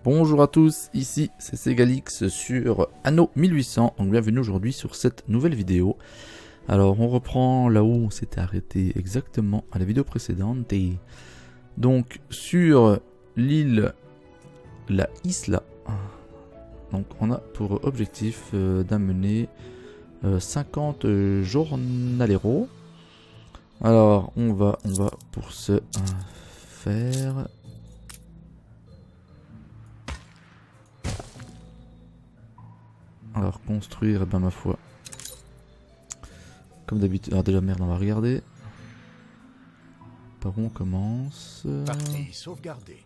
Bonjour à tous, ici c'est Segalix sur Anno 1800, donc bienvenue aujourd'hui sur cette nouvelle vidéo. Alors on reprend là où on s'était arrêté exactement à la vidéo précédente, et donc sur l'île La Isla, donc on a pour objectif d'amener 50 jornaleros. Alors on va pour ce faire... Alors construire, ben ma foi, comme d'habitude. Alors déjà merde, on va regarder par où on commence. Partie sauvegardée.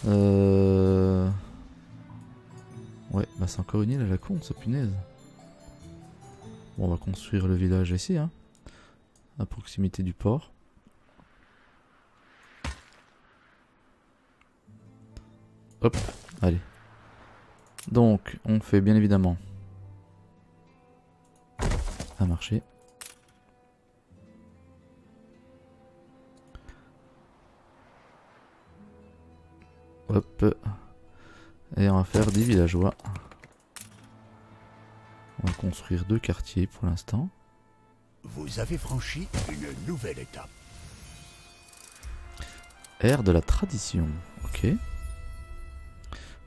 Ouais, bah c'est encore une île à la con, ça, punaise. Bon, on va construire le village ici, hein, à proximité du port. Hop, allez. Donc, on fait bien évidemment un marché. Hop. Et on va faire des villageois. On va construire 2 quartiers pour l'instant. Vous avez franchi une nouvelle étape. Ère de la tradition. Ok.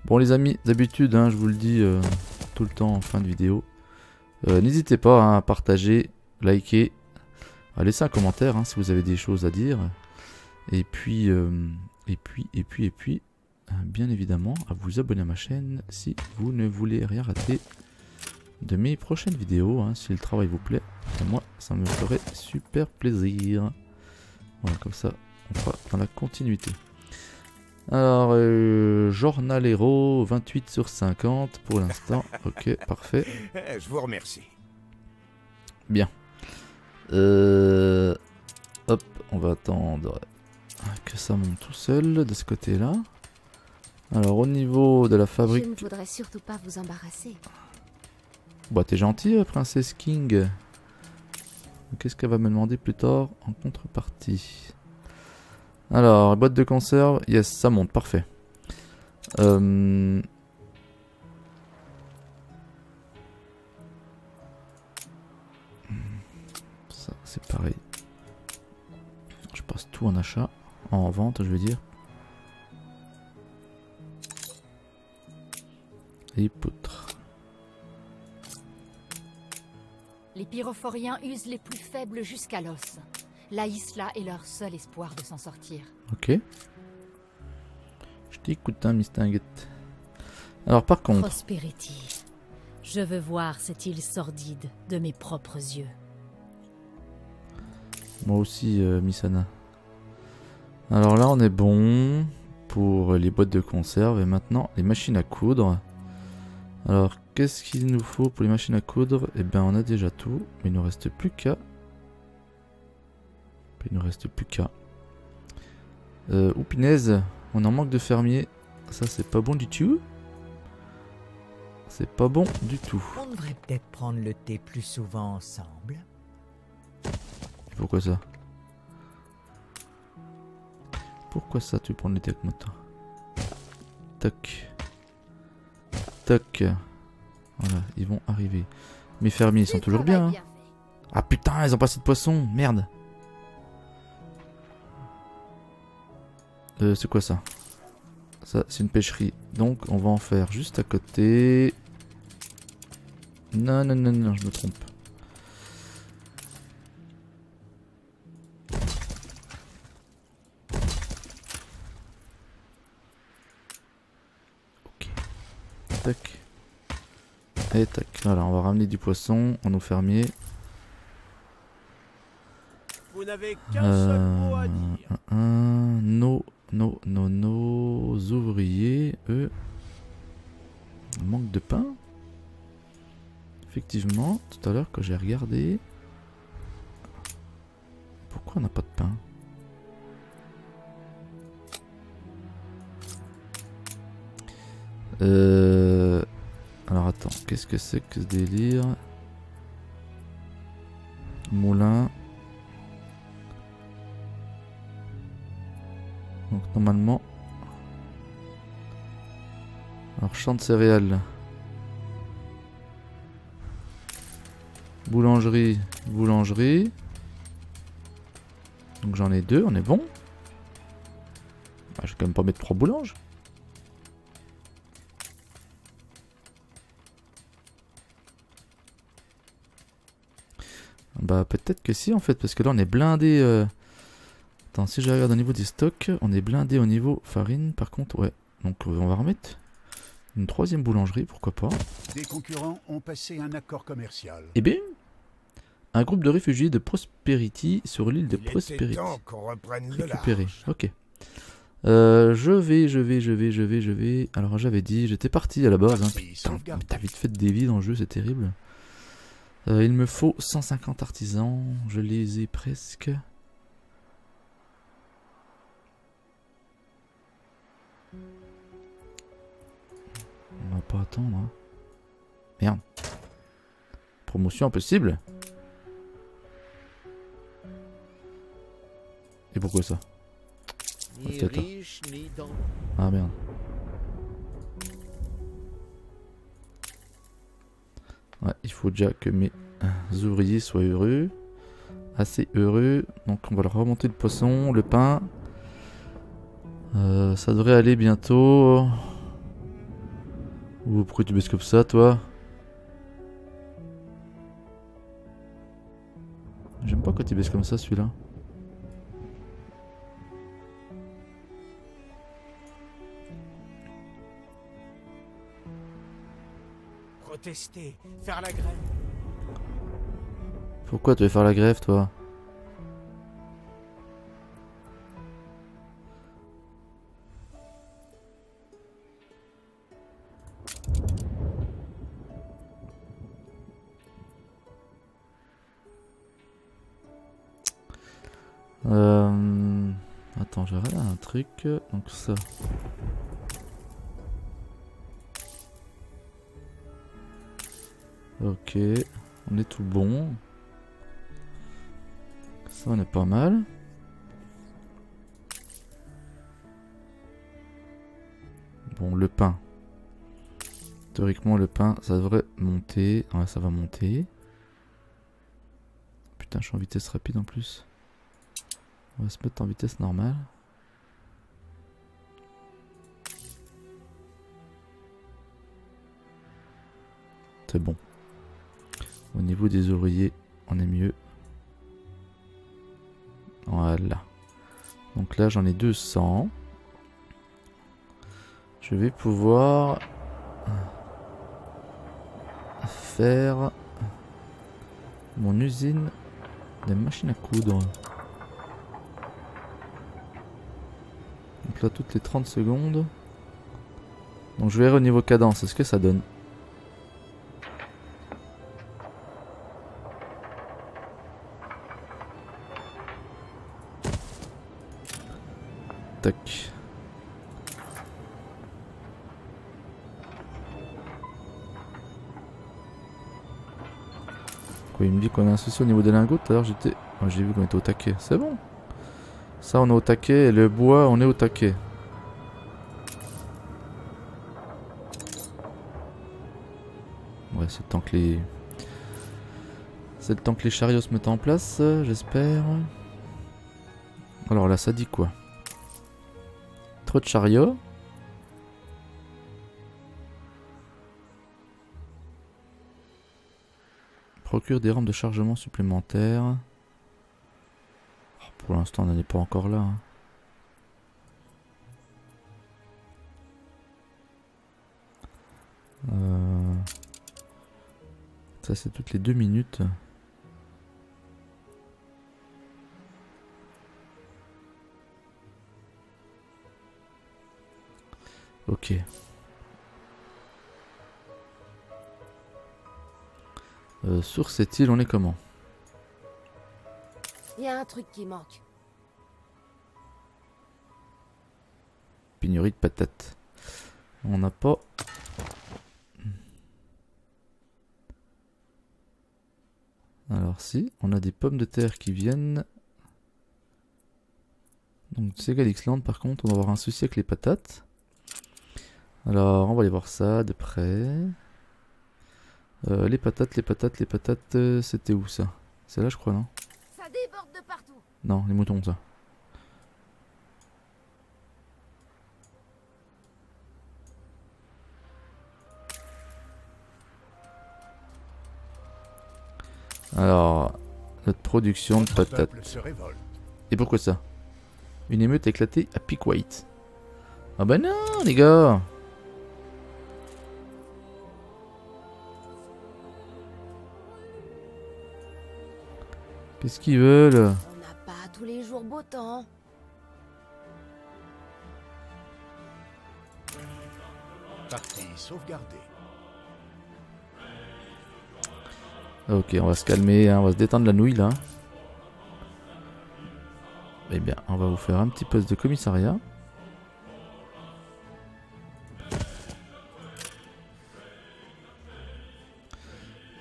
Bon les amis, d'habitude, hein, je vous le dis tout le temps en fin de vidéo. N'hésitez pas, hein, à partager, liker, à laisser un commentaire, hein, si vous avez des choses à dire. Et puis, bien évidemment, à vous abonner à ma chaîne si vous ne voulez rien rater de mes prochaines vidéos, hein, si le travail vous plaît. Et moi, ça me ferait super plaisir. Voilà, comme ça, on fera dans la continuité. Alors, Jornalero, 28 sur 50 pour l'instant. Ok, parfait. Je vous remercie. Bien. Hop, on va attendre que ça monte tout seul de ce côté-là. Alors, au niveau de la fabrique... Je ne voudrais surtout pas vous embarrasser. Bah, t'es gentil, Princesse King. Qu'est-ce qu'elle va me demander plus tard en contrepartie? Alors, boîte de conserve, yes, ça monte, parfait. Ça, c'est pareil. Je passe tout en achat, en vente, je veux dire. Et poutres. Les pyrophoriens usent les plus faibles jusqu'à l'os. La Isla est leur seul espoir de s'en sortir. Ok. Je t'écoute, hein, Miss Tinguette. Alors, par contre... Prosperity. Je veux voir cette île sordide de mes propres yeux. Moi aussi, Miss Anna. Alors là, on est bon pour les boîtes de conserve. Et maintenant, les machines à coudre. Alors, qu'est-ce qu'il nous faut pour les machines à coudre? Eh bien, on a déjà tout. Mais il ne reste plus qu'à... Ou punaise, on en manque de fermiers. Ça, c'est pas bon du tout. C'est pas bon du tout. On devrait peut-être prendre le thé plus souvent ensemble. Pourquoi ça? Pourquoi ça, tu prends le thé avec moi, toi? Tac. Tac. Voilà, ils vont arriver. Mes fermiers, ils sont toujours bien, hein. Ah putain, ils ont pas assez de poissons, merde. C'est quoi ça? Ça, c'est une pêcherie. Donc, on va en faire juste à côté. Non, non, non, non, je me trompe. Ok. Tac. Et tac. Voilà, on va ramener du poisson à nos fermiers. Vous n'avez qu'un seul mot à dire. Nos ouvriers, eux, manquent de pain. Effectivement, tout à l'heure quand j'ai regardé, pourquoi on n'a pas de pain? Alors attends, qu'est-ce que c'est que ce délire? Moulin. Donc normalement, Alors, champ de céréales. Boulangerie, boulangerie. Donc j'en ai 2, on est bon. Bah, je vais quand même pas mettre 3 boulanges. Bah peut-être que si en fait, parce que là on est blindé. Attends, si je regarde au niveau des stocks, on est blindé au niveau farine. Par contre, ouais. Donc on va remettre une 3e boulangerie, pourquoi pas. Des concurrents ont passé un accord commercial. Et bien, un groupe de réfugiés de Prosperity sur l'île de Prosperity. Qu'on reprenne le Récupéré, large. ok. Je vais. Alors j'avais dit, j'étais parti à la base. Hein. Putain, t'as vite fait des vies dans le jeu, c'est terrible. Il me faut 150 artisans, je les ai presque. On va pas attendre. Hein. Merde. Promotion impossible. Et pourquoi ça? Ni riche, ni dans... Ah merde. Ouais, il faut déjà que mes ouvriers soient heureux. Assez heureux. Donc on va leur remonter le poisson, le pain. Ça devrait aller bientôt. Ouh, pourquoi tu baisses comme ça, toi? J'aime pas quand il baisse comme ça, celui-là. Protester, faire la grève. Pourquoi tu veux faire la grève, toi? Attends, je regarde un truc. Donc ça. Ok, on est tout bon. Ça, on est pas mal. Bon, le pain. Théoriquement, le pain, ça devrait monter. Ouais, ça va monter. Putain, je suis en vitesse rapide en plus. On va se mettre en vitesse normale. C'est bon. Au niveau des ouvriers, on est mieux. Voilà. Donc là, j'en ai 200. Je vais pouvoir faire mon usine de machines à coudre. Donc là, toutes les 30 secondes. Donc je verrai au niveau cadence, est-ce que ça donne? Tac. Quoi, il me dit qu'on a un souci au niveau des lingots. Tout à l'heure j'étais... Oh, j'ai vu qu'on était au taquet. C'est bon. Ça on est au taquet et le bois on est au taquet. Ouais, c'est le temps que les... C'est le temps que les chariots se mettent en place, j'espère. Alors là, ça dit quoi? Trop de chariots. Procure des rampes de chargement supplémentaires. Oh, pour l'instant, on n'en est pas encore là. Hein. Ça, c'est toutes les 2 minutes. Ok. Sur cette île, on est comment? Il y a un truc qui manque. Pénurie de patates. On n'a pas... Alors si, on a des pommes de terre qui viennent. Donc c'est Galixland par contre, on va avoir un souci avec les patates. Alors, on va aller voir ça de près. Les patates, c'était où ça? C'est là, je crois, non? Ça déborde de partout. Non, les moutons, ça. Alors, notre production de Votre patates. peuple se révolte. Et pourquoi ça? Une émeute a éclaté à Peak White. Ah bah non, les gars! Qu'est-ce qu'ils veulent? On n'a pas tous les jours beau temps. Partie sauvegardée. Ok, on va se calmer, hein, on va se détendre la nouille là. Eh bien, on va vous faire un petit poste de commissariat.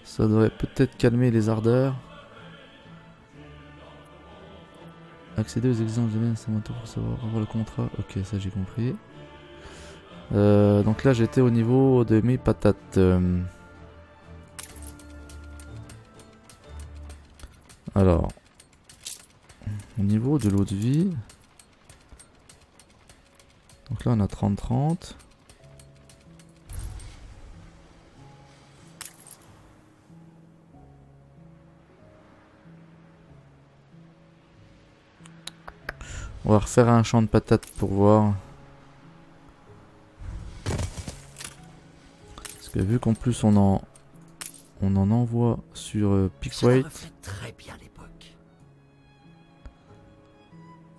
Ça devrait peut-être calmer les ardeurs. Accéder aux exigences de c'est maintenant pour savoir avoir le contrat. Ok, ça j'ai compris. Donc là j'étais au niveau de mes patates. Alors, au niveau de l'eau de vie. Donc là on a 30-30. On va refaire un champ de patates pour voir. Parce que vu qu'en plus on en envoie sur Peak White. Très bien l'époque.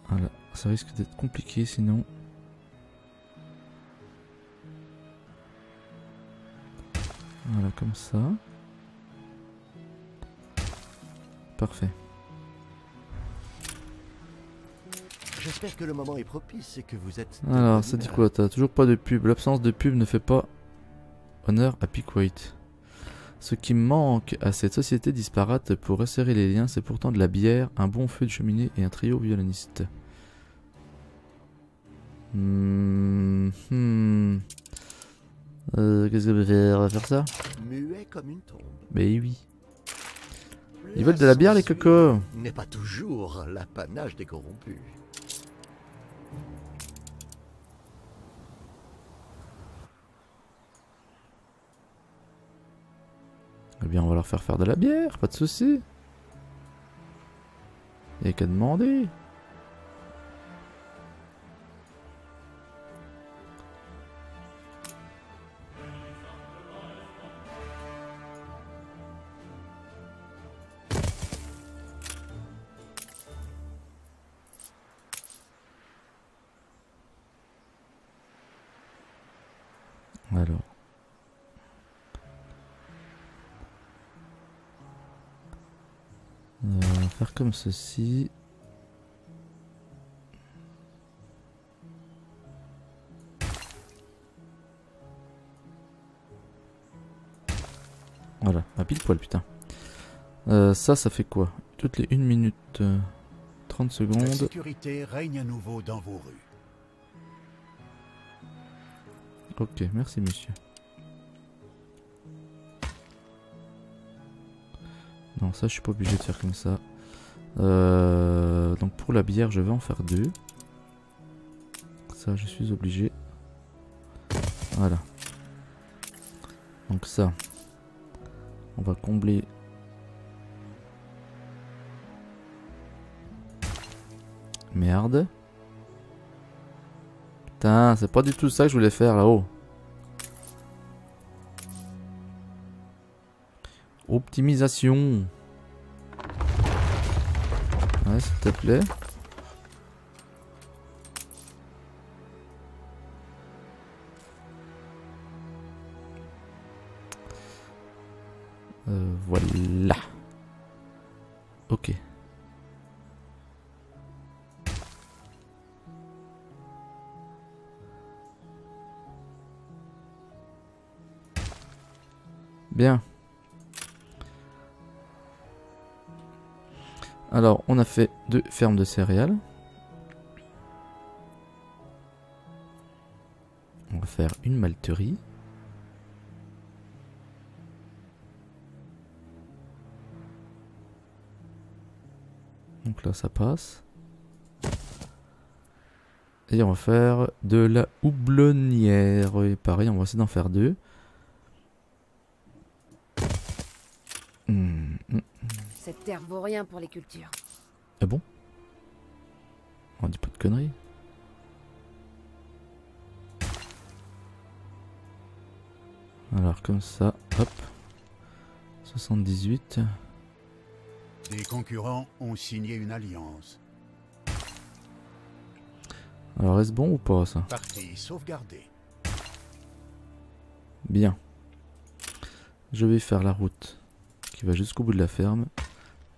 Voilà, ça risque d'être compliqué sinon. Voilà, comme ça. Parfait. J'espère que le moment est propice et que vous êtes... Alors, ça dit quoi? T'as toujours pas de pub. L'absence de pub ne fait pas honneur à Peak White. Ce qui manque à cette société disparate pour resserrer les liens, c'est pourtant de la bière, un bon feu de cheminée et un trio violoniste. Qu'est-ce que je vais faire? On va faire ça? Muet comme une tombe. Mais oui. Ils veulent de la bière, les cocos? N'est pas toujours l'apanage des corrompus. Eh bien, on va leur faire faire de la bière, pas de soucis. Y'a qu'à demander. Alors. On va faire comme ceci. Voilà, à pile poil, putain. Ça fait quoi? Toutes les 1 minute 30 La secondes. sécurité règne à nouveau dans vos rues. Ok, merci monsieur. Non, ça je suis pas obligé de faire comme ça. Donc pour la bière, je vais en faire 2. Ça, je suis obligé. Voilà. Donc ça, on va combler. Merde. Putain, c'est pas du tout ça que je voulais faire là-haut. Optimisation. Ouais, s'il te plaît. Voilà. Ok. Bien. Alors, on a fait 2 fermes de céréales. On va faire une malterie. Donc là ça passe. Et on va faire de la houblonnière. Et pareil, on va essayer d'en faire 2. Cette terre vaut rien pour les cultures. Ah bon? On dit pas de conneries. Alors comme ça, hop. 78. Des concurrents ont signé une alliance. Alors est-ce bon ou pas ça? Partie sauvegardée. Bien. Je vais faire la route qui va jusqu'au bout de la ferme.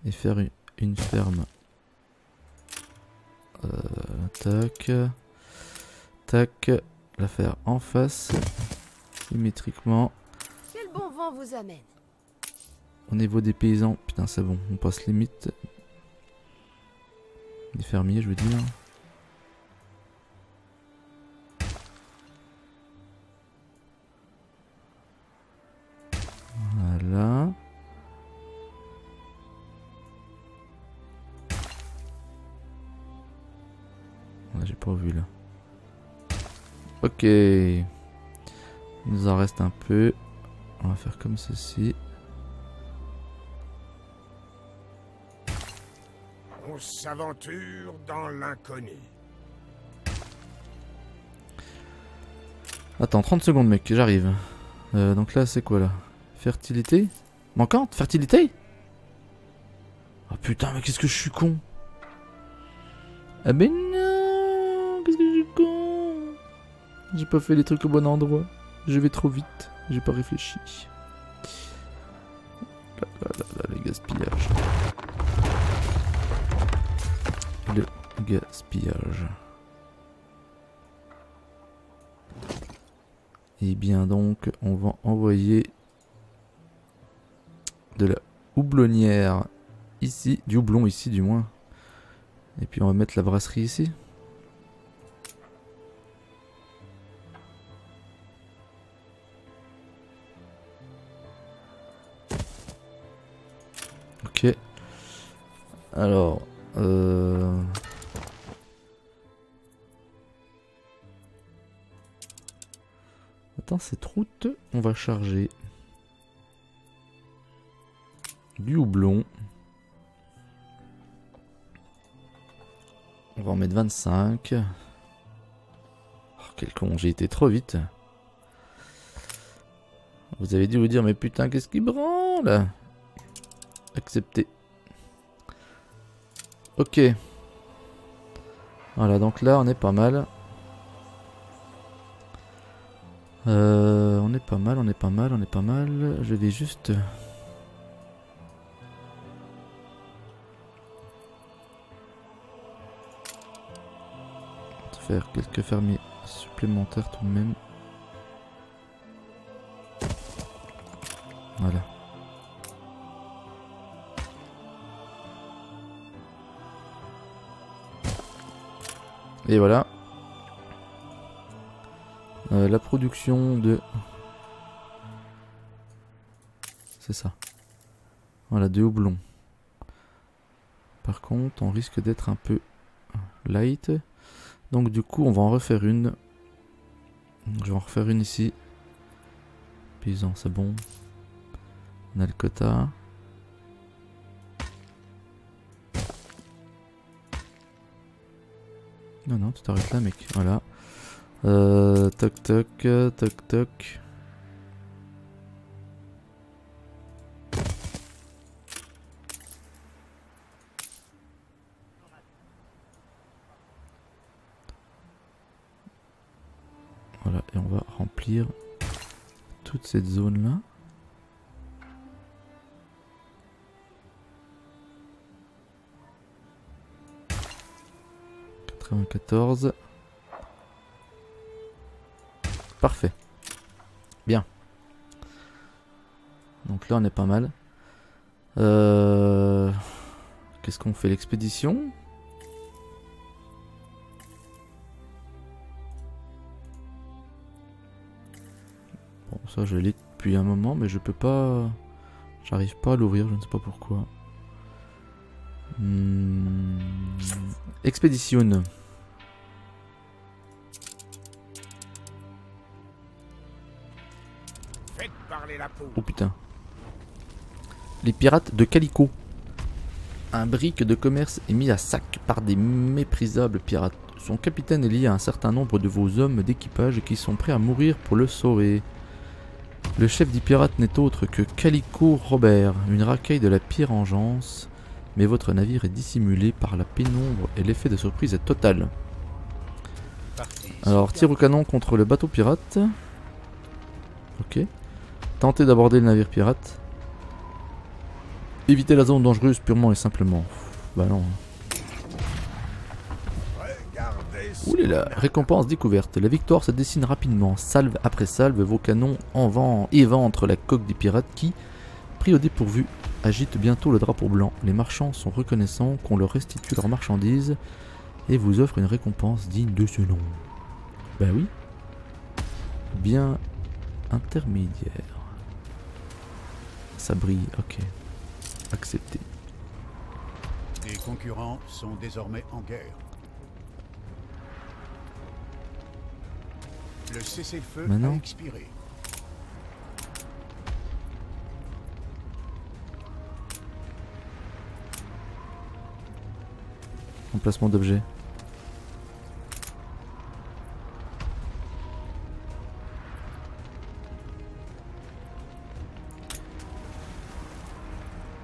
Et faire une ferme. Tac. Tac. La faire en face. Symétriquement. Quel bon vent vous amène? Au niveau des paysans, putain c'est bon, on passe limite. Des fermiers je veux dire. Voilà. J'ai pas vu là. Ok. Il nous en reste un peu. On va faire comme ceci. On s'aventure dans l'inconnu. Attends, 30 secondes mec, j'arrive. Donc là c'est quoi là? Fertilité? Manquante? Fertilité? Oh putain mais qu'est-ce que je suis con. Ah ben non, qu'est-ce que je suis con. J'ai pas fait les trucs au bon endroit. Je vais trop vite, j'ai pas réfléchi. Là, le gaspillage. Le gaspillage. Et bien donc, on va envoyer de la houblonnière ici, du houblon ici du moins. Et puis on va mettre la brasserie ici. Ok. Alors, attends, cette route, on va charger du houblon. On va en mettre 25. Oh, quel con, j'ai été trop vite. Vous avez dû vous dire, mais putain, qu'est-ce qui branle? Accepter. Ok. Voilà, donc là, on est pas mal. On est pas mal, on est pas mal, on est pas mal. Je vais juste... faire quelques fermiers supplémentaires tout de même. Voilà. Et voilà. La production de... C'est ça. Voilà, de houblon. Par contre, on risque d'être un peu light. Donc du coup, on va en refaire une. Je vais en refaire une ici. Paysan, c'est bon. On a le quota. Non, non, tu t'arrêtes là, mec. Voilà. Toc, toc, toc, toc. Voilà, et on va remplir toute cette zone là. ,94. Parfait. Bien. Donc là on est pas mal. Qu'est-ce qu'on fait? L'expédition? Ça je l'ai depuis un moment mais je peux pas... J'arrive pas à l'ouvrir, je ne sais pas pourquoi. Expédition. Faites parler la peau. Oh putain. Les pirates de Calico. Un brick de commerce est mis à sac par des méprisables pirates. Son capitaine est lié à un certain nombre de vos hommes d'équipage qui sont prêts à mourir pour le sauver. Le chef des pirates n'est autre que Calico Robert, une racaille de la pire engeance, mais votre navire est dissimulé par la pénombre et l'effet de surprise est total. Alors, tir au canon contre le bateau pirate. Ok. Tentez d'aborder le navire pirate. Évitez la zone dangereuse purement et simplement. Bah non. Oulala, récompense découverte. La victoire se dessine rapidement. Salve après salve, vos canons éventrent la coque des pirates qui, pris au dépourvu, agitent bientôt le drapeau blanc. Les marchands sont reconnaissants qu'on leur restitue leurs marchandises et vous offrent une récompense digne de ce nom. Bah oui. Bien intermédiaire. Ça brille, ok. Accepté. Les concurrents sont désormais en guerre. Le cessez-le-feu a expiré. Emplacement d'objet.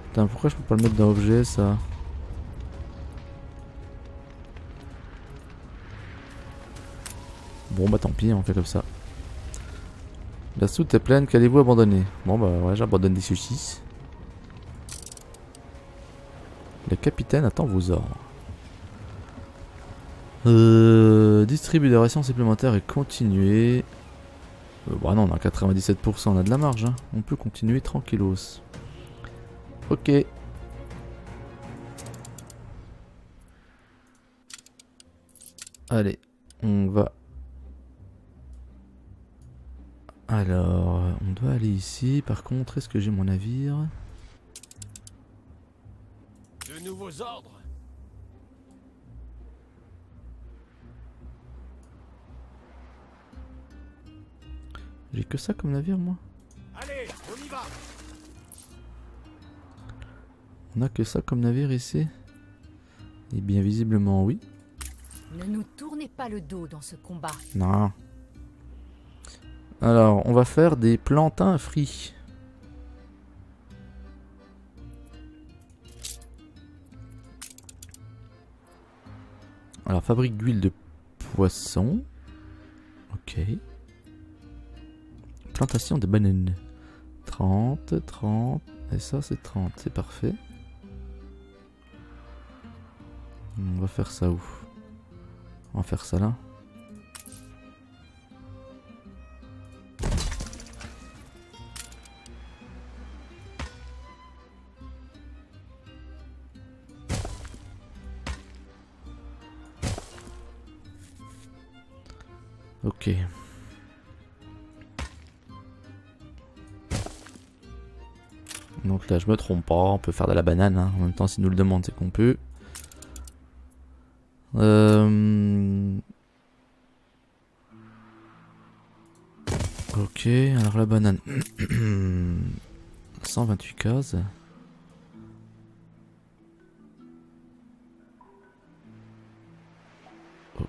Putain, pourquoi je peux pas le mettre dans objet ça? Bon bah tant pis, on fait comme ça. La soute est pleine, qu'allez-vous abandonner? Bon bah ouais, j'abandonne des saucisses. Le capitaine attend vos ordres. Distribuer des rations supplémentaires et continuer. Bah non, on a 97%, on a de la marge. Hein. On peut continuer tranquillos. Ok. Allez, on va... Alors, on doit aller ici. Par contre, est-ce que j'ai mon navire? De nouveaux ordres. J'ai que ça comme navire, moi? Allez, on y va. On a que ça comme navire ici? Et bien visiblement oui. Ne nous tournez pas le dos dans ce combat. Non. Alors, on va faire des plantains frits. Alors, fabrique d'huile de poisson. Ok. Plantation de bananes. 30, 30. Et ça, c'est 30. C'est parfait. On va faire ça où? On va faire ça là. Ok. Donc là je me trompe pas, on peut faire de la banane hein. En même temps s'il nous le demande c'est qu'on peut. Ok, alors la banane. 128 cases. Ok,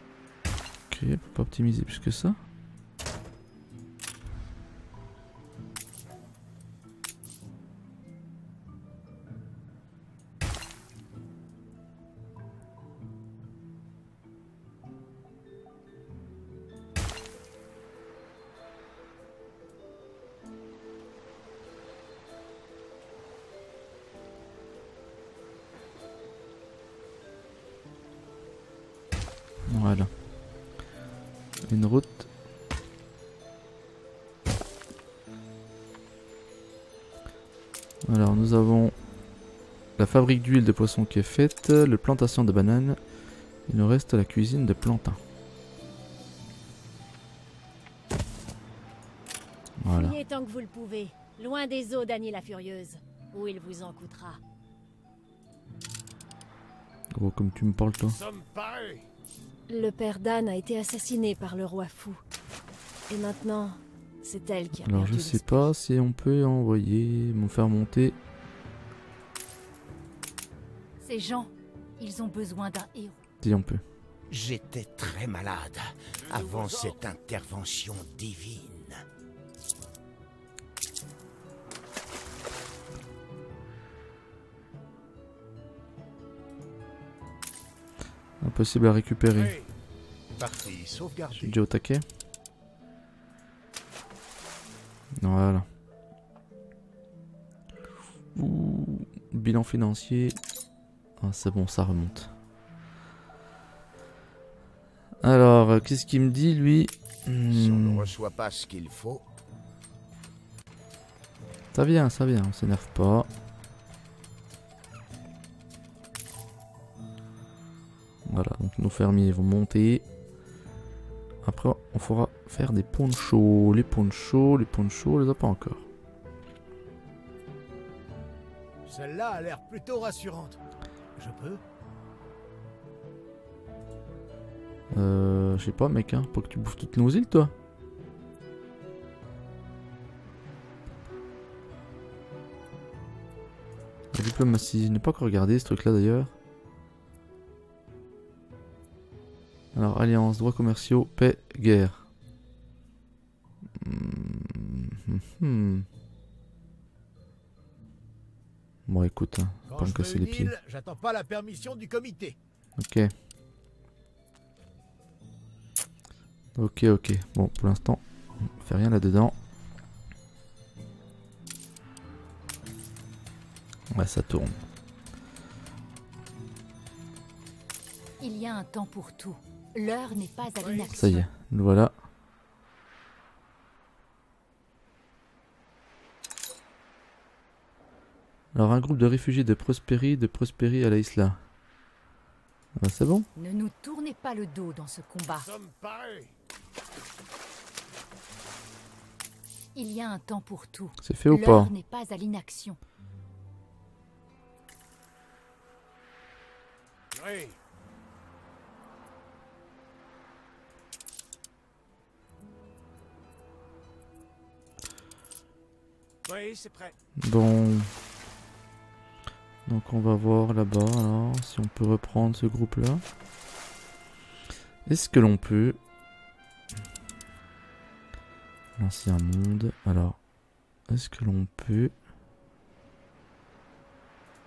on peut pas optimiser plus que ça. Voilà. Une route. Alors nous avons la fabrique d'huile de poisson qui est faite, la plantation de bananes. Il nous reste la cuisine de plantain. Voilà. Il est tant que vous le pouvez, loin des eaux d'Annie la Furieuse, où il vous en coûtera. Gros, comme tu me parles, toi. Nous sommes parés. Le père d'Anne a été assassiné par le roi fou. Et maintenant, c'est elle qui a Alors, perdu je sais l'esprit. pas si on peut envoyer, me faire monter. Ces gens, ils ont besoin d'un héros. Si on peut. J'étais très malade avant cette intervention divine. Impossible à récupérer. Partie Je suis sauvegardée. déjà au taquet. Voilà. Ouh, bilan financier. Ah, c'est bon, ça remonte. Alors, qu'est-ce qu'il me dit, lui? Si on ne reçoit pas ce qu'il faut, Ça vient, on s'énerve pas. Voilà, donc nos fermiers vont monter. Après, on fera faire des ponchos. Les ponchos, on les a pas encore. Celle-là a l'air plutôt rassurante. Je peux? Je sais pas, mec, hein, pas que tu bouffes toutes nos îles, toi. La diplomatie, je n'ai pas encore regardé ce truc-là d'ailleurs. Alors, alliance, droits commerciaux, paix, guerre. Bon, écoute, hein, Quand pas me je casser veux les une pieds. île, j'attends pas la permission du comité. Ok. Ok. Bon, pour l'instant, on fait rien là-dedans. Ouais, ça tourne. Il y a un temps pour tout. L'heure n'est pas à l'inaction. Ça y est, le voilà. Alors, un groupe de réfugiés de Prosperi à la Isla. Ah bah, c'est bon. Ne nous tournez pas le dos dans ce combat. Nous sommes parés. Il y a un temps pour tout. C'est fait ou pas? L'heure n'est pas à l'inaction. Oui. Oui, c'est prêt. Bon. Donc on va voir là-bas alors si on peut reprendre ce groupe là. Est-ce que l'on peut lancer un monde? Alors, est-ce que l'on peut...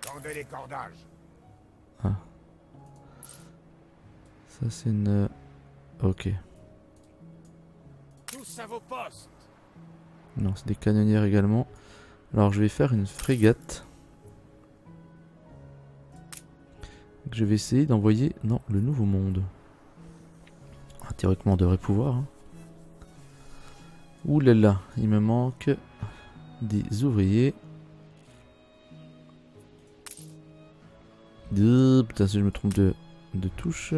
tendez les cordages. Ah. Ça c'est une... Ok. Tous à vos postes. Non, c'est des canonnières également. Alors je vais faire une frégate. Que je vais essayer d'envoyer dans le nouveau monde. Ah, théoriquement on devrait pouvoir. Hein. Ouh là là, il me manque des ouvriers. Putain, si je me trompe de touche.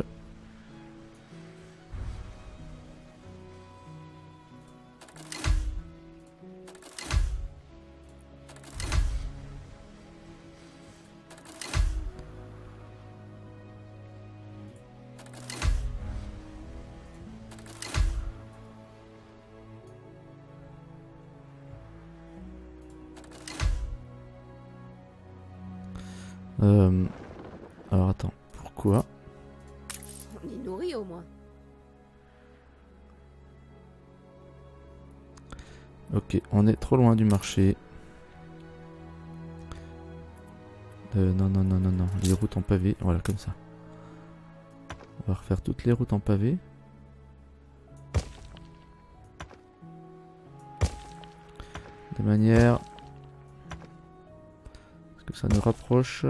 Alors attends, pourquoi? On y nourrit au moins. Ok, on est trop loin du marché. Non, les routes en pavé, voilà comme ça. On va refaire toutes les routes en pavé. De manière... Est-ce que ça nous rapproche?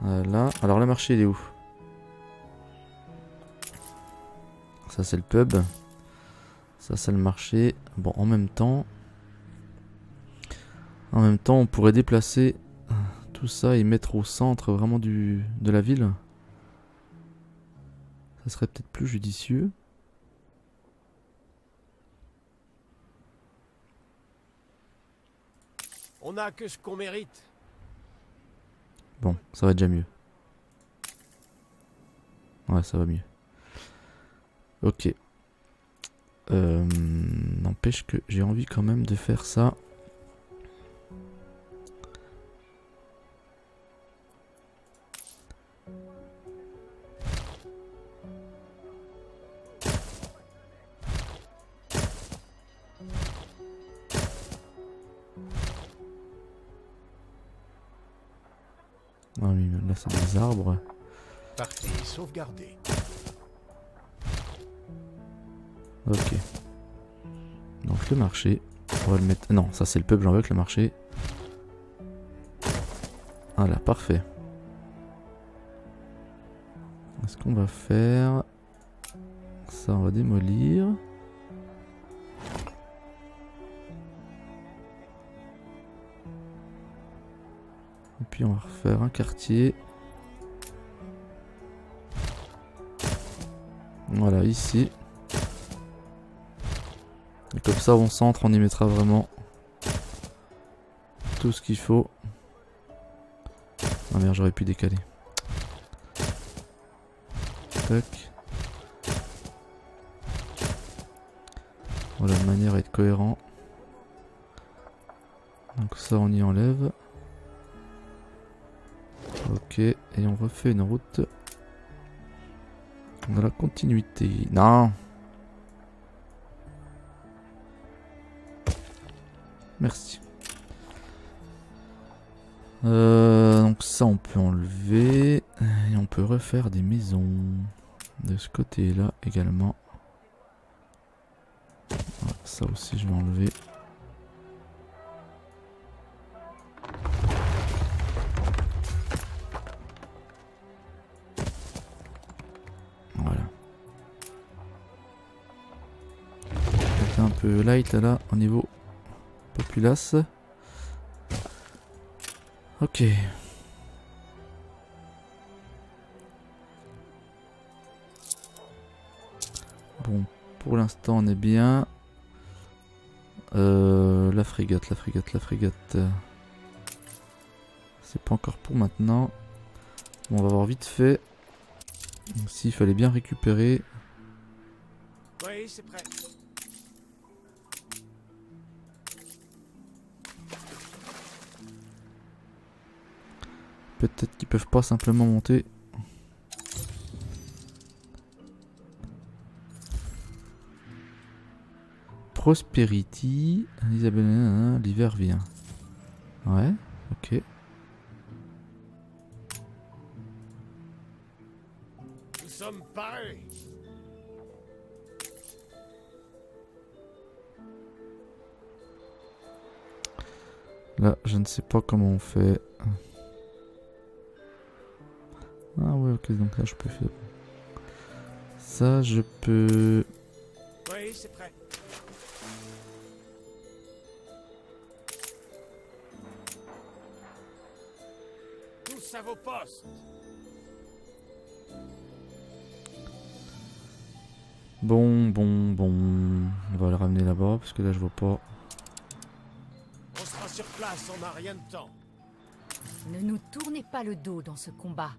Voilà. Alors le marché il est où? Ça c'est le pub. Ça c'est le marché. Bon, en même temps, on pourrait déplacer tout ça et mettre au centre vraiment de la ville. Ça serait peut-être plus judicieux. On a que ce qu'on mérite. Bon, ça va déjà mieux. Ouais, ça va mieux. Ok. N'empêche que j'ai envie quand même de faire ça. Ah oui, là c'est des arbres. Partie sauvegardée. Ok. Donc le marché. On va le mettre. Non, ça c'est le peuple, j'en veux que le marché. Voilà, parfait. Ce qu'on va faire. Ça, on va démolir. Et puis on va refaire un quartier. Voilà, ici. Et comme ça, au centre, on y mettra vraiment tout ce qu'il faut. Ah merde, j'aurais pu décaler. Tac. Voilà, de manière à être cohérent. Donc ça, on y enlève. Ok, et on refait une route dans la continuité. Non. Merci. Donc ça on peut enlever. Et on peut refaire des maisons. De ce côté là également. Voilà, ça aussi je vais enlever. Voilà. C'est un peu light là au niveau populace. Ok. Bon, pour l'instant on est bien. La frégate. C'est pas encore pour maintenant. Bon, on va voir vite fait. S'il fallait bien récupérer. Oui, c'est prêt. Peut-être qu'ils peuvent pas simplement monter. Prosperity. Isabelle, l'hiver vient. Ouais, ok. Nous sommes parés. Là, je ne sais pas comment on fait. Ah ouais, ok, donc là je peux faire... Ça, je peux... Oui, c'est prêt. Tous à vos postes. Bon. On va le ramener là-bas, parce que là je vois pas. On sera sur place, on n'a rien de temps. Ne nous tournez pas le dos dans ce combat.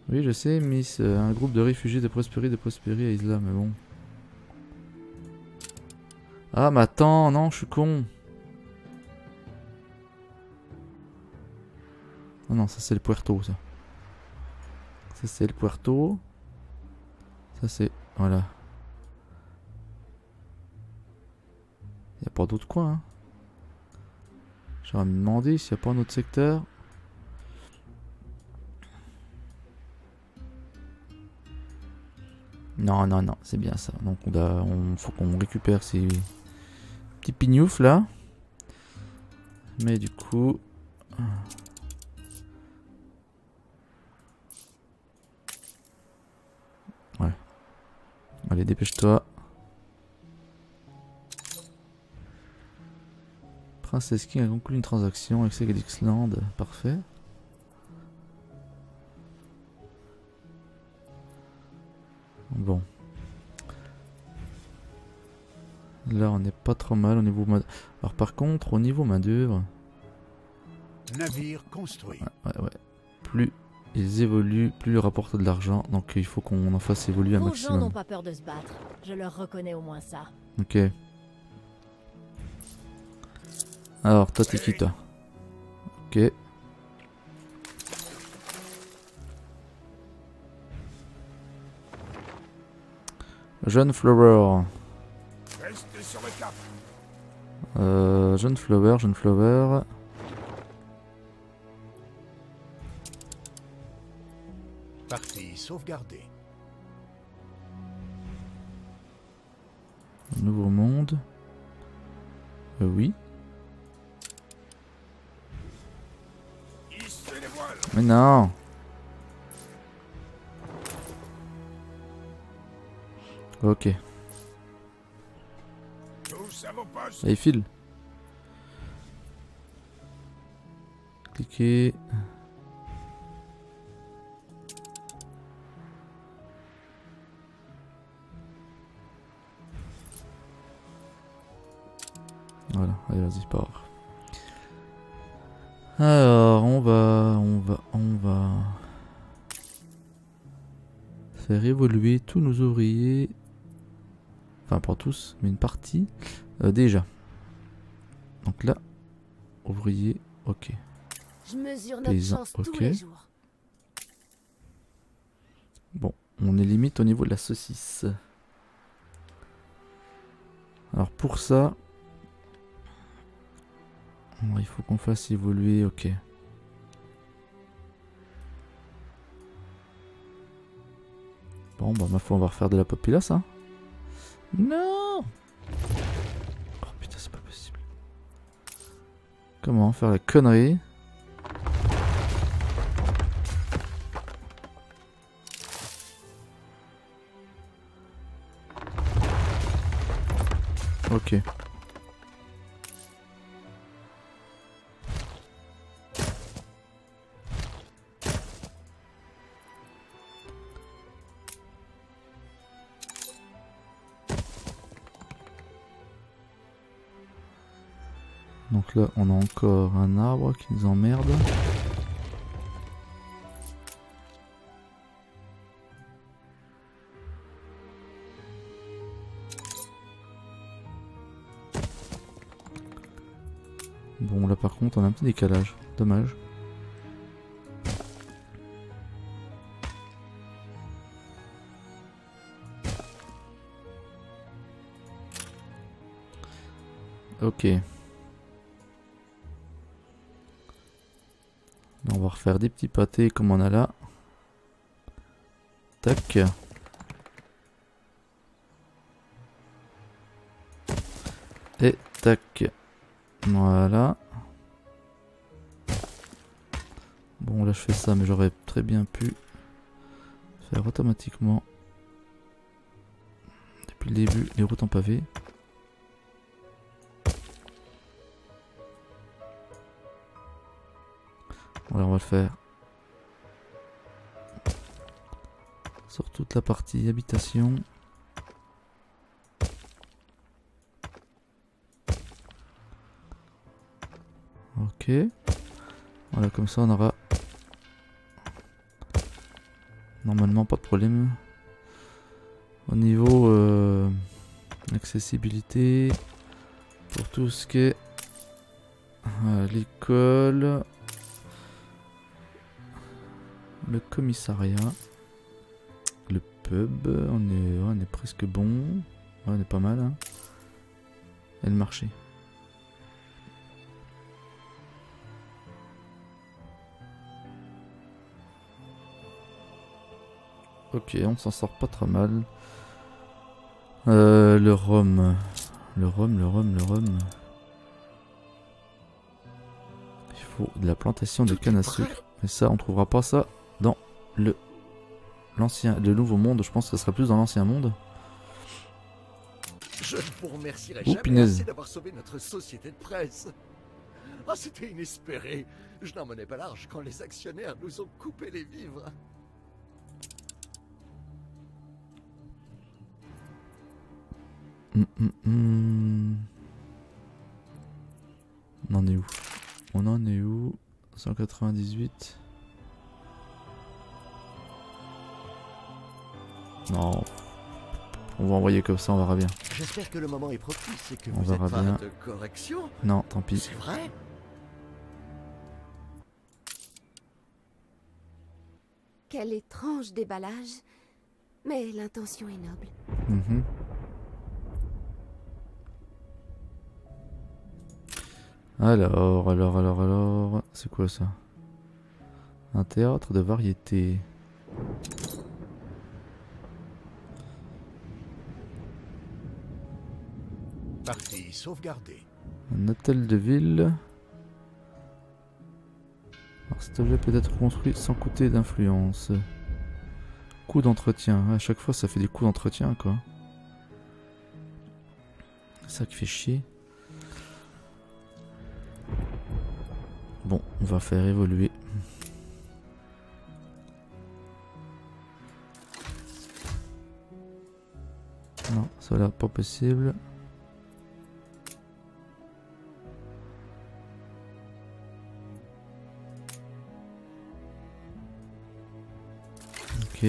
Oui, je sais, Miss, un groupe de réfugiés de Prospéry à Isla, mais bon. Ah, mais attends, non, je suis con. Ah non, ça c'est le Puerto, ça. Ça c'est le Puerto. Ça c'est... Voilà. Y a pas d'autre coin, hein. J'aurais me demandé s'il n'y a pas un autre secteur. Non, c'est bien ça. Donc faut qu'on récupère ces petits pignoufs là. Mais du coup... Ouais. Allez, dépêche-toi. Princess King a conclu une transaction avec Segalixland. Parfait. Bon. Là, on n'est pas trop mal au niveau main. Alors par contre, au niveau main d'œuvre, Navire construit. Ouais. Plus ils évoluent, plus ils rapportent de l'argent. Donc il faut qu'on en fasse évoluer un Vos gens n'ont maximum. pas peur de se battre. Je leur reconnais au moins ça. Ok. Alors, toi, t'es qui, toi? Ok. Jeune Flower. Restez sur le cap. Jeune Flower. Partie sauvegardée. Nouveau monde. Oui. Hissez les voiles. Mais non. Ok. Tous à vos postes. Allez, file. Cliquez. Voilà, allez, vas-y, pars. Alors, on va faire évoluer tous nos ouvriers. Enfin, pas tous, mais une partie. Déjà. Donc là, ouvrier, ok. Je mesure notre Paysan, chance ok. tous les jours. Bon, on est limite au niveau de la saucisse. Alors pour ça, il faut qu'on fasse évoluer, ok. Bon, bah ma foi, on va refaire de la populace, hein. Non. Oh putain, c'est pas possible. Comment faire la connerie? Ok. Donc là, on a encore un arbre qui nous emmerde. Bon, là par contre, on a un petit décalage. Dommage. Ok. Là, on va refaire des petits pâtés comme on a là. Tac. Et tac. Voilà. Bon, là je fais ça, mais j'aurais très bien pu faire automatiquement depuis le début les routes en pavé. Voilà, on va le faire sur toute la partie habitation. Ok. Voilà, comme ça on aura normalement pas de problème. Au niveau accessibilité, pour tout ce qui est l'école, le commissariat, le pub, on est presque bon. Ouais, on est pas mal, hein. Et le marché. Ok, on s'en sort pas trop mal. Le rhum. Le rhum. Il faut de la plantation de canne à sucre. Mais ça, on trouvera pas ça dans le nouveau monde. Je pense que ça sera plus dans l'ancien monde. Je ne vous remercierai Oh, jamais punaise. assez d'avoir sauvé notre société de presse. Ah, c'était inespéré. Je n'en menais pas large quand les actionnaires nous ont coupé les vivres. On en est où? On en est où? 198. Non. On va envoyer comme ça, on verra bien. J'espère que le moment est propice et que On vous êtes verra pas bien. de correction. Non, tant pis. C'est vrai? Quel étrange déballage. Mais l'intention est noble. Mhm. Alors, c'est quoi ça? Un théâtre de variété. Partie sauvegardée. Un hôtel de ville. Alors cet objet peut être construit sans coûter d'influence. Coût d'entretien. À chaque fois ça fait des coûts d'entretien quoi. C'est ça qui fait chier. Bon, on va faire évoluer. Non, ça a l'air pas possible. Ok.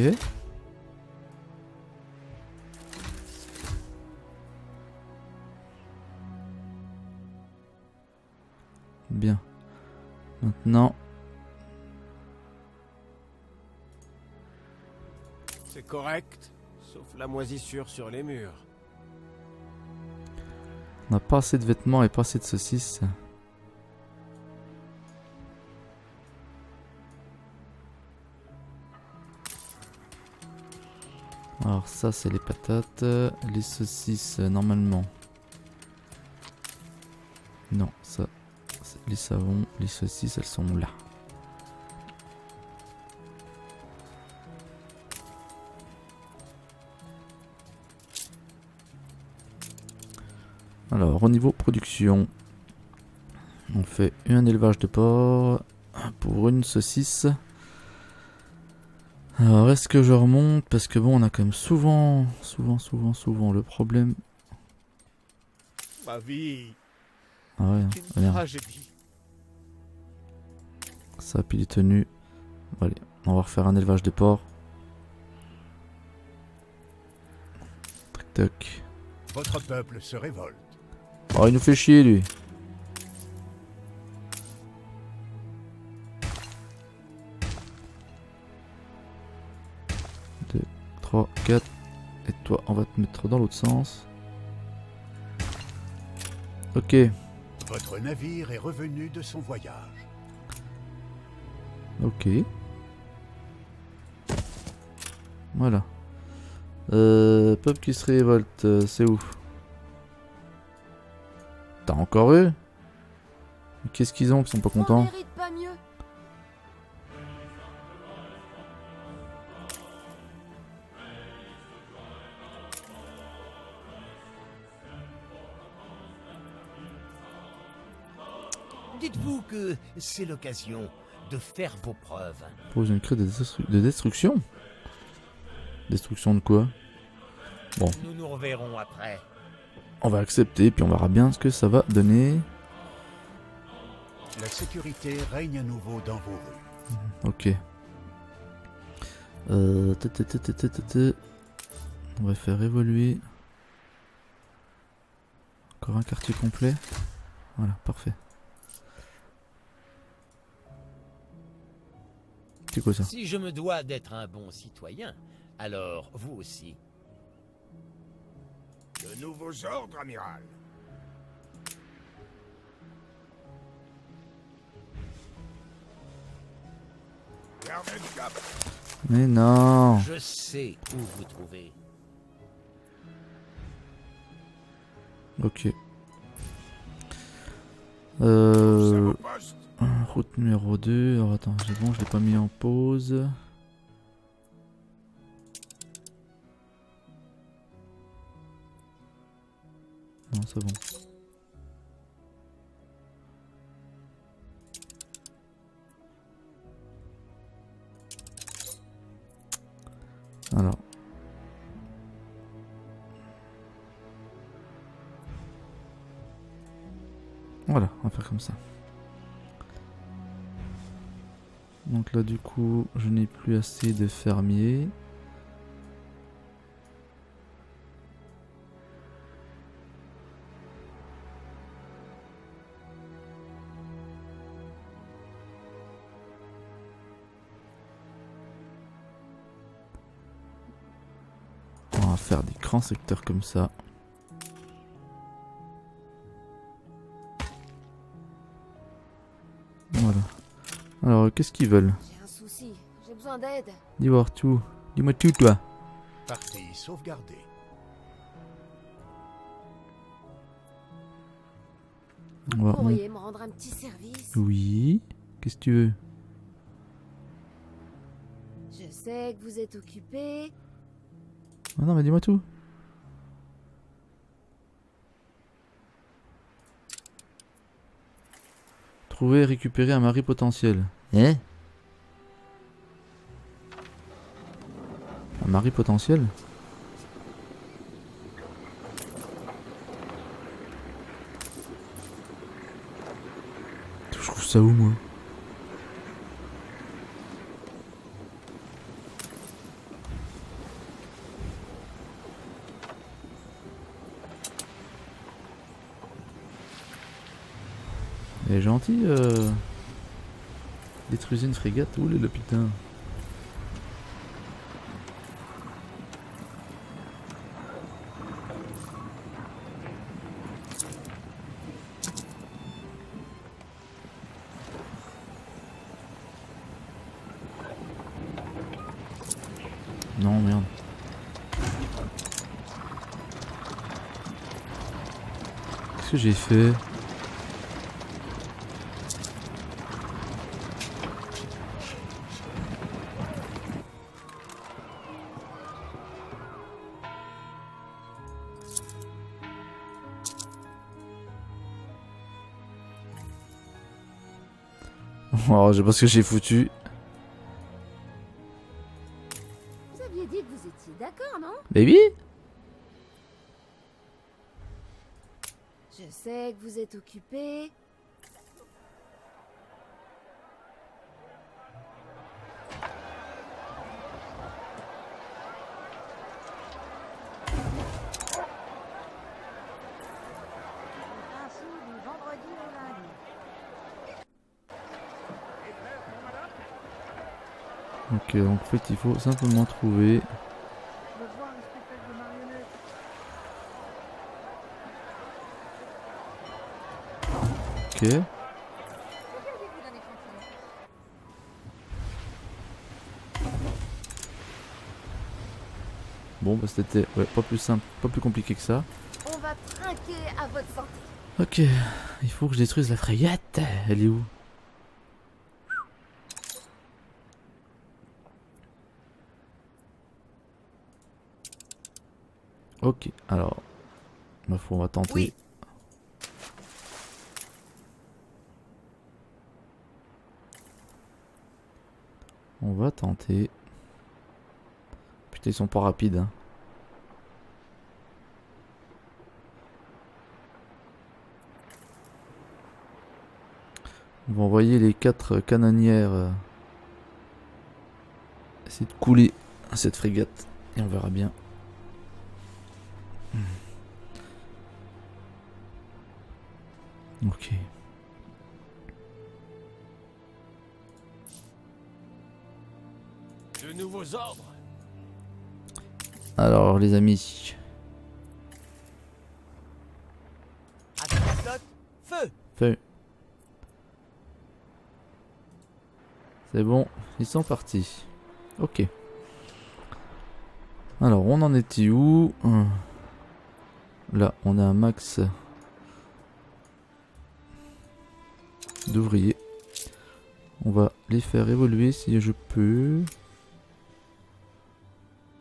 Bien. Maintenant. C'est correct, sauf la moisissure sur les murs. On n'a pas assez de vêtements et pas assez de saucisses. Alors ça c'est les patates, les saucisses normalement. Non, ça c'est les savons, les saucisses elles sont là. Alors au niveau production, on fait un élevage de porc pour une saucisse. Alors est-ce que je remonte? Parce que bon on a quand même souvent le problème. Ma vie, Ah ouais, une regarde. tragédie. Ça puis les tenues. Bon, allez, on va refaire un élevage de porc. Tac tac. Votre peuple se révolte. Oh il nous fait chier lui. 3, 4. Et toi, on va te mettre dans l'autre sens. Ok. Votre navire est revenu de son voyage. Ok. Voilà. Peuple qui se révolte, c'est où? T'as encore eux? Qu'est-ce qu'ils ont qui sont pas On contents? mérite pas mieux. Dites-vous que c'est l'occasion de faire vos preuves. Pose une craie de destruction? Destruction de quoi? Bon, Nous nous reverrons après. on va accepter puis on verra bien ce que ça va donner. La sécurité règne à nouveau dans vos rues. Ok. On va faire évoluer. Encore un quartier complet. Voilà, parfait. C'est quoi ça? Si je me dois d'être un bon citoyen, alors vous aussi. De nouveaux ordres, amiral. Gardez le cap. Mais non! Je sais où vous trouvez. Ok. Tous à vos postes. Route numéro 2. Alors attends, c'est bon, je l'ai pas mis en pause. Non, c'est bon. Alors. Voilà, on va faire comme ça. Donc là du coup je n'ai plus assez de fermiers. On va faire des grands secteurs comme ça. Voilà. Alors, qu'est-ce qu'ils veulent? J'ai un souci, j'ai besoin d'aide. Dis-moi tout. Dis-moi tout, toi. Partie sauvegardée. Vous pourriez me rendre un petit service? Oui. Qu'est-ce que tu veux? Je sais que vous êtes occupé. Ah non, mais dis-moi tout. Trouver et récupérer un mari potentiel. Hein? Un mari potentiel? Je trouve ça où, moi? Elle est gentille, détruisez une frégate. Où est le putain? Non, merde. Qu'est-ce que j'ai fait? Oh, je sais pas ce que j'ai foutu. Vous aviez dit que vous étiez d'accord, non? Baby? Je sais que vous êtes occupé. Ok, donc en fait il faut simplement trouver. Ok. Bon bah c'était pas plus simple, pas plus compliqué que ça. On va trinquer à votre santé. Ok, il faut que je détruise la frégate. Elle est où? Ok, alors, ma foi, on va tenter. Oui. On va tenter. Putain, ils sont pas rapides. Hein. On va envoyer les 4 canonnières essayer de couler cette frégate et on verra bien. Ok. De nouveaux ordres. Alors les amis. Avec la flotte, feu. Feu. C'est bon, ils sont partis. Ok. Alors on en était où? Là on a un max d'ouvriers. On va les faire évoluer si je peux.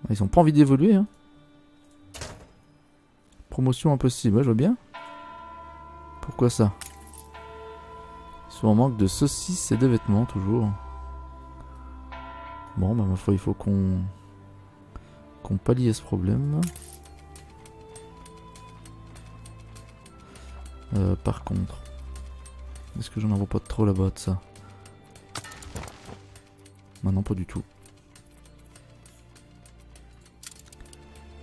Ils ont pas envie d'évoluer hein. Promotion impossible, ouais, je vois bien. Pourquoi ça? Ils sont en manque de saucisses et de vêtements toujours. Bon bah ma foi il faut qu'on pallie à ce problème. Par contre, est-ce que j'en envoie pas trop là-bas de ça? Bah non, pas du tout.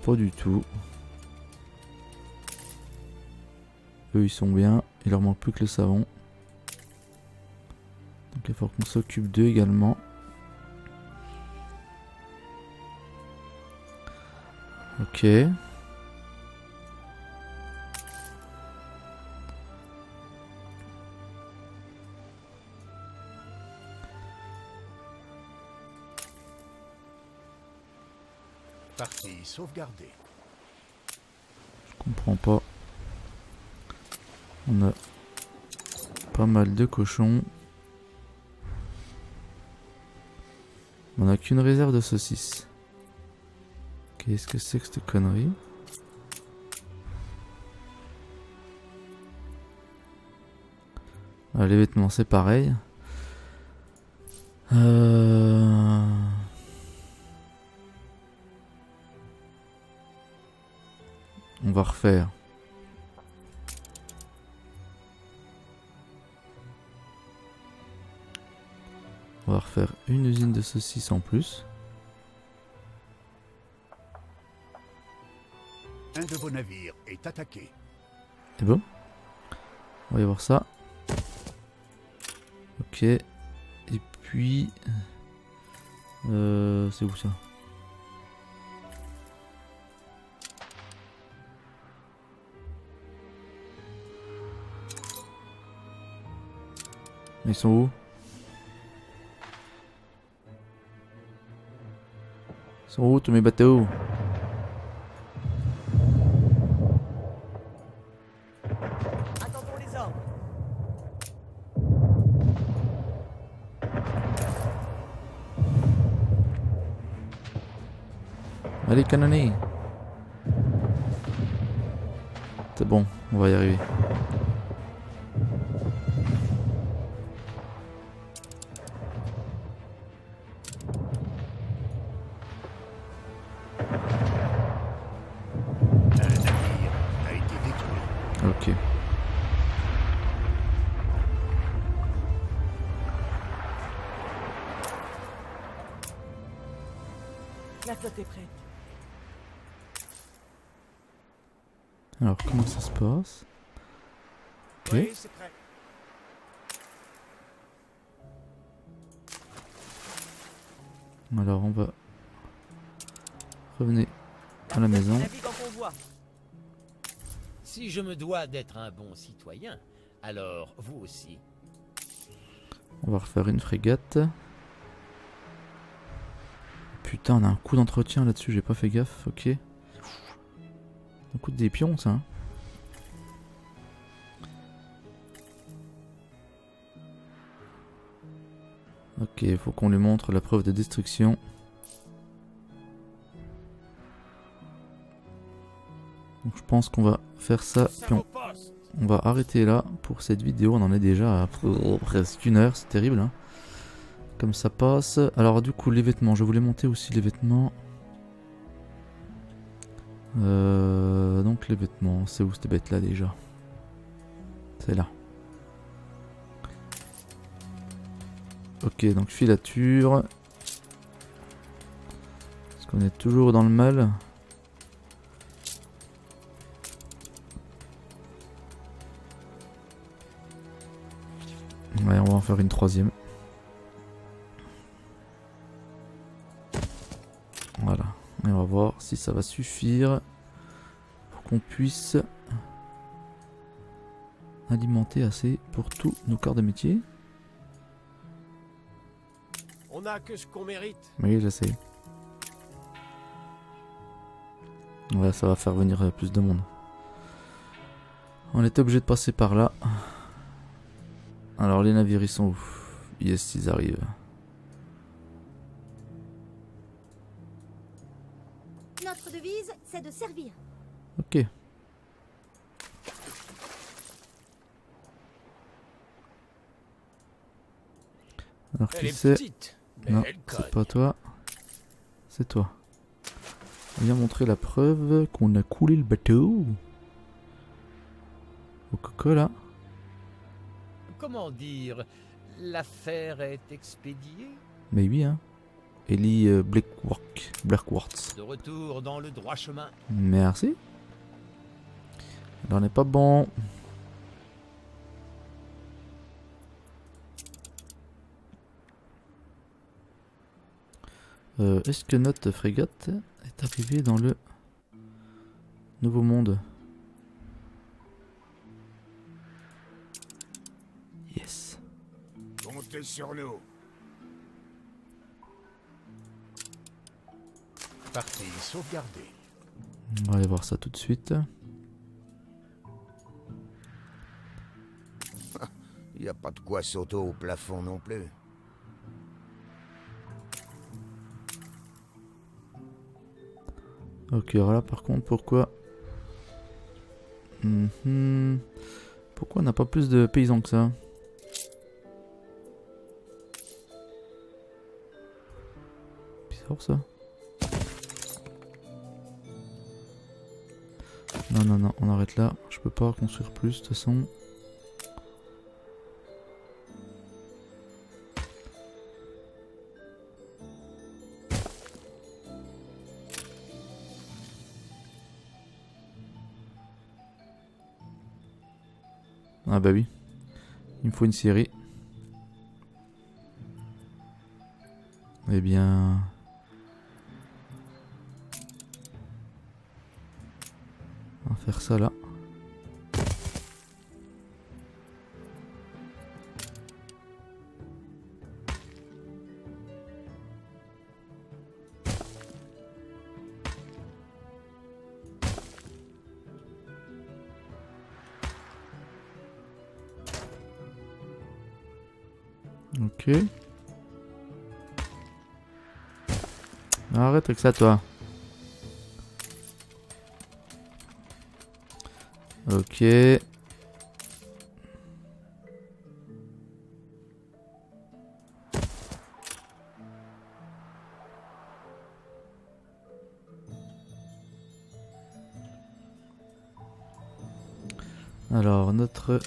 Pas du tout. Eux ils sont bien, il leur manque plus que le savon. Donc il faut qu'on s'occupe d'eux également. Ok. Partie sauvegardée. Je comprends pas. On a pas mal de cochons. On a qu'une réserve de saucisses. Qu'est-ce que c'est que cette connerie? Les vêtements c'est pareil. On va refaire. On va refaire une usine de saucisses en plus. Un de vos navires est attaqué. C'est bon. On va y voir ça. Ok. Et puis... c'est où ça? Ils sont où? Ils sont où tous mes bateaux? Attendons les ordres. Allez, canonner! C'est bon, on va y arriver. Ok. La flotte est prête. Alors, comment ça se passe? Ok. Oui, c'est prêt. Alors, on va... Revenez à la maison. Navigue en convoi. Si je me dois d'être un bon citoyen, alors vous aussi. On va refaire une frégate. Putain, on a un coup d'entretien là-dessus, j'ai pas fait gaffe, ok. Un coup des pions, ça. Hein. Ok, il faut qu'on lui montre la preuve de destruction. Donc je pense qu'on va faire ça, puis on va arrêter là pour cette vidéo. On en est déjà à presque 1 heure, c'est terrible. Hein. Comme ça passe. Alors du coup les vêtements, je voulais monter aussi les vêtements. Donc les vêtements, c'est où cette bête là déjà? C'est là. Ok, donc filature. Est-ce qu'on est toujours dans le mal? Ouais, on va en faire une 3e. Voilà. Et on va voir si ça va suffire pour qu'on puisse alimenter assez pour tous nos corps de métier. On a que ce qu'on mérite. Oui, je sais. Ouais, ça va faire venir plus de monde. On était obligé de passer par là. Alors les navires ils sont où? Yes, ils arrivent. Notre devise, c'est de servir. Ok. Alors qui c'est? Non, c'est pas toi. C'est toi. Viens montrer la preuve qu'on a coulé le bateau. Au coco là. Comment dire? L'affaire est expédiée? Mais oui hein. Ellie Blackworth. De retour dans le droit chemin. Merci. Alors, on n'est pas bon. Est-ce que notre frégate est arrivée dans le Nouveau Monde? Yes. Comptez sur nous. Partie sauvegardée. On va aller voir ça tout de suite. Il n'y a pas de quoi sauter au plafond non plus. Ok, alors là par contre, pourquoi pourquoi on n'a pas plus de paysans que ça? Bizarre ça. Non, non, non, on arrête là. Je peux pas construire plus de toute façon. Ah bah oui, il me faut une série. Eh bien... on va faire ça là. Ok. Arrête avec ça toi. Ok. Alors notre...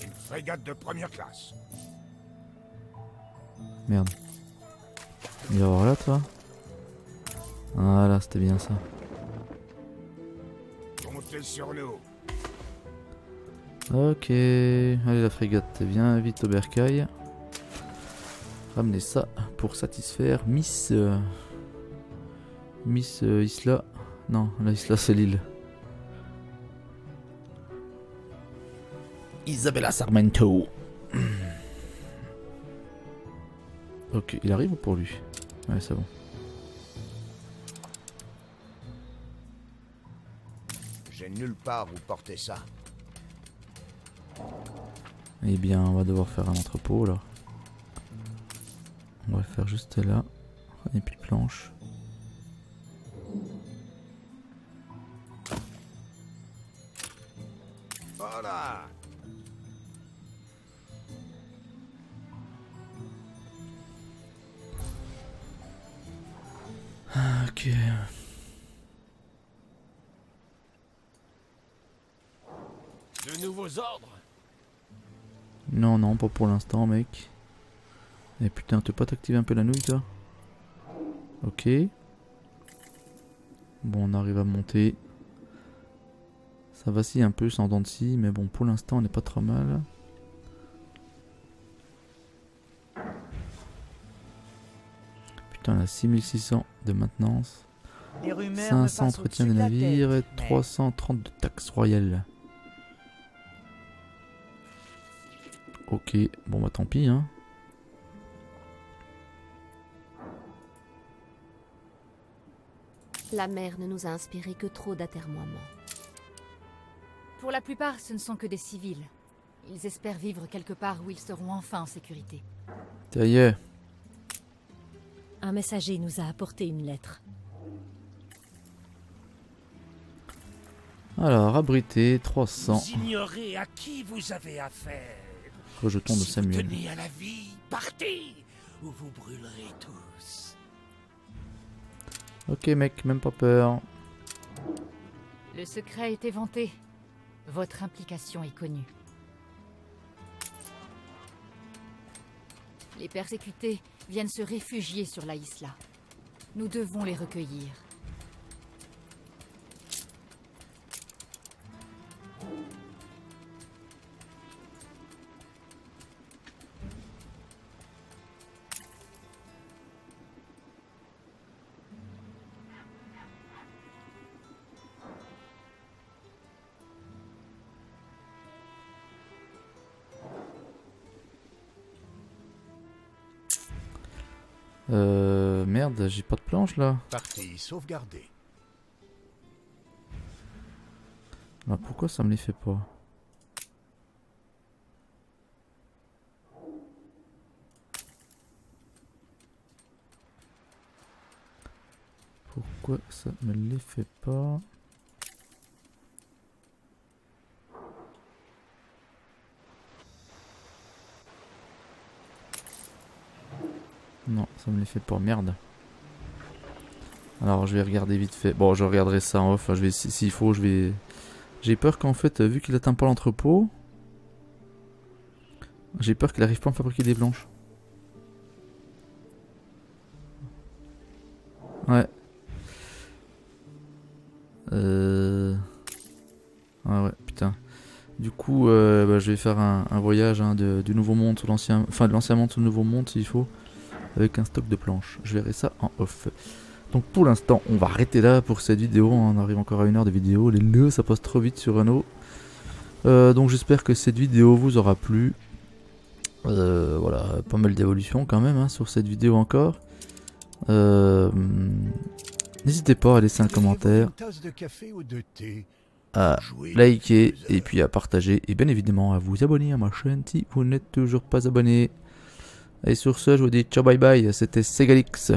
Une frégate de première classe. Merde. Il va voir là toi. Voilà, c'était bien ça. Comptez sur nous. Ok, allez la frégate, viens vite au bercail. Ramenez ça pour satisfaire Miss Isla. Non, la Isla c'est l'île. Isabella Sarmento. Ok, il arrive ou pour lui? Ouais, c'est bon. J'ai nulle part où porter ça. Eh bien, on va devoir faire un entrepôt là. On va le faire juste là. Et puis planche. Voilà. Ok. De nouveaux ordres? Non, non, pas pour l'instant, mec. Eh putain, tu peux pas t'activer un peu la nouille, toi? Ok. Bon, on arrive à monter. Ça vacille un peu sans dents de scie, mais bon, pour l'instant, on n'est pas trop mal. Putain, on a 6600 de maintenance. 500 entretien des navires et 330 de taxes royales. Ok, bon bah tant pis hein. La mer ne nous a inspiré que trop d'atermoiements. Pour la plupart, ce ne sont que des civils. Ils espèrent vivre quelque part où ils seront enfin en sécurité. Ça y est. Un messager nous a apporté une lettre. Alors, abrité, 300. Vous ignorez à qui vous avez affaire. Rejetons de Samuel. Si vous tenez à la vie, partez ou vous brûlerez tous. Ok mec, même pas peur. Le secret est éventé. Votre implication est connue. Les persécutés viennent se réfugier sur la Isla. Nous devons les recueillir. Merde, j'ai pas de planche là. Partie sauvegardée. Alors pourquoi ça me les fait pas? Pourquoi ça me les fait pas? Non, ça me les fait pas, merde. Alors je vais regarder vite fait. Bon, je regarderai ça en off. Je vais, s'il faut, je vais. J'ai peur qu'en fait, vu qu'il atteint pas l'entrepôt, j'ai peur qu'il arrive pas à me fabriquer des planches. Ouais. Ah ouais, putain. Du coup, bah, je vais faire un voyage hein, du nouveau monde sur l'ancien, enfin de l'ancien monde sur le nouveau monde s'il faut, avec un stock de planches. Je verrai ça en off. Donc pour l'instant, on va arrêter là pour cette vidéo. On arrive encore à 1 heure de vidéo. Les nœuds, ça passe trop vite sur Anno. Donc j'espère que cette vidéo vous aura plu. Voilà, pas mal d'évolution quand même hein, sur cette vidéo encore. N'hésitez pas à laisser un commentaire, à liker et puis à partager. Et bien évidemment à vous abonner à ma chaîne si vous n'êtes toujours pas abonné. Et sur ce, je vous dis ciao bye bye. C'était Segalix.